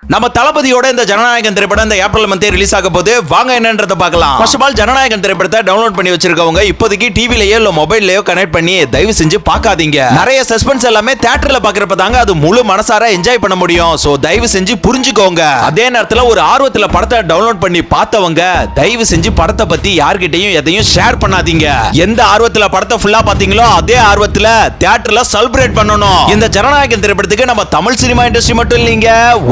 நம்ம தளபதியோட இந்த ஜனநாயகன் திரைப்படம் இந்த ஏப்ரல் மந்தே ரிலீஸ் ஆக போது வாங்க என்னன்றதை பார்க்கலாம். ஃபர்ஸ்ட் ஆஃப் ஆல் ஜனநாயகன் திரைப்படத்தை டவுன்லோட் பண்ணி வச்சிருக்கவங்க இப்போதைக்கு டிவிலயோ இல்ல மொபைல்லயோ கனெக்ட் பண்ணி தயவு செஞ்சு பார்க்காதீங்க. நிறைய சஸ்பென்ஸ் எல்லாமே தியேட்டர்ல பார்க்கறப்ப தாங்க அது முழு மனசார என்ஜாய் பண்ண முடியும். சோ தயவு செஞ்சு புரிஞ்சுக்கோங்க. அதே நேரத்துல ஒரு ஆர்வத்துல படத்தை டவுன்லோட் பண்ணி பார்த்தவங்க தயவு செஞ்சு படத்தை பத்தி யார்கிட்டயும் எதையும் ஷேர் பண்ணாதீங்க. எந்த ஆர்வத்துல படத்தை ஃபுல்லா பாத்தீங்களோ அதே ஆர்வத்துல தியேட்டர்ல செலிப்ரேட் பண்ணணும். இந்த ஜனநாயகன் திரைப்படத்துக்கு நம்ம தமிழ் சினிமா இண்டஸ்ட்ரி மட்டும் இல்லீங்க,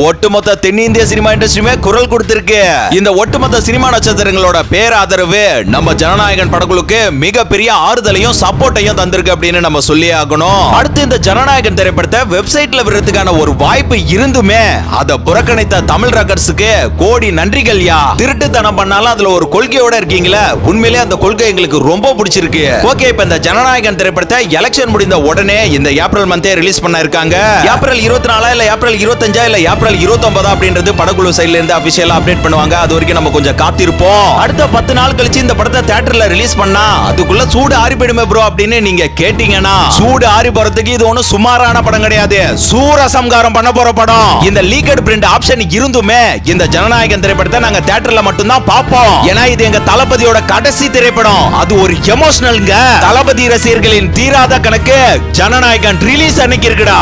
ஒட்டுமொத்த தென்னிந்திய சினிமா இண்டஸ்ட்ரியுமே குரல் கொடுத்திருக்கு. இந்த ஒட்டுமொத்த சினிமா நட்சத்திரங்களோட பேராதரவு நம்ம ஜனநாயகன் படக்குழுக்கு மிகப்பெரிய ஆறுதலையும் சப்போர்ட்டையும் தந்திருக்கு அப்படின்னு நம்ம சொல்லி ஆகணும். அடுத்து இந்த ஜனநாயகன் திரைப்படத்தை வெப்சைட்ல விடுறதுக்கான ஒரு வாய்ப்பு இருந்துமே அதை புறக்கணித்த தமிழ் ரெக்கார்ட்ஸ்க்கு கோடி நன்றிகள்யா. திருட்டுத்தனம் பண்ணாலும் அதுல ஒரு கொள்கையோட இருக்கீங்களா, உண்மையிலே அந்த கொள்கை எங்களுக்கு ரொம்ப பிடிச்சிருக்கு. ஓகே, இப்ப இந்த ஜனநாயகன் திரைப்படத்தை எலெக்ஷன் முடிந்த உடனே இந்த ஏப்ரல் மந்தே ரிலீஸ் பண்ண இருக்காங்க. ஏப்ரல் 24 இல்ல ஏப்ரல் 25 இல்ல ஏப்ரல் 29 அப்படின்றது படக்குழு சைடுல இருந்து அபிஷியலா அப்டேட் பண்ணுவாங்க. அது வரைக்கும் நம்ம கொஞ்சம் காத்திருப்போம். அடுத்த 10 நாள் கழிச்சு இந்த படத்தை தியேட்டர்ல ரிலீஸ் பண்ணா அதுக்குள்ள சூடு ஆறி போயிடுமே ப்ரோ அப்படின்னு நீங்க கேட்டீங்கன்னா, சூடு ஆறி போறதுக்கு இது ஒன்னும் சுமாரான படம் கிடையாது. சூரசம்காரம் பண்ண போற படம். இந்த லீக்கட் பிரிண்ட் ஆப்ஷன் இருந்துமே இந்த ஜனநாயகன் திரைப்படத்தை நாங்க தியேட்டர்ல மட்டும் தான் பார்ப்போம். ஏன்னா இது எங்க தளபதியோட கடைசி திரைப்படம். அது ஒரு எமோஷனல்ங்க. தளபதி ரசிகர்களின் தீராத கணக்கு ஜனநாயகன் ரிலீஸ் அன்னைக்கு இருக்குடா.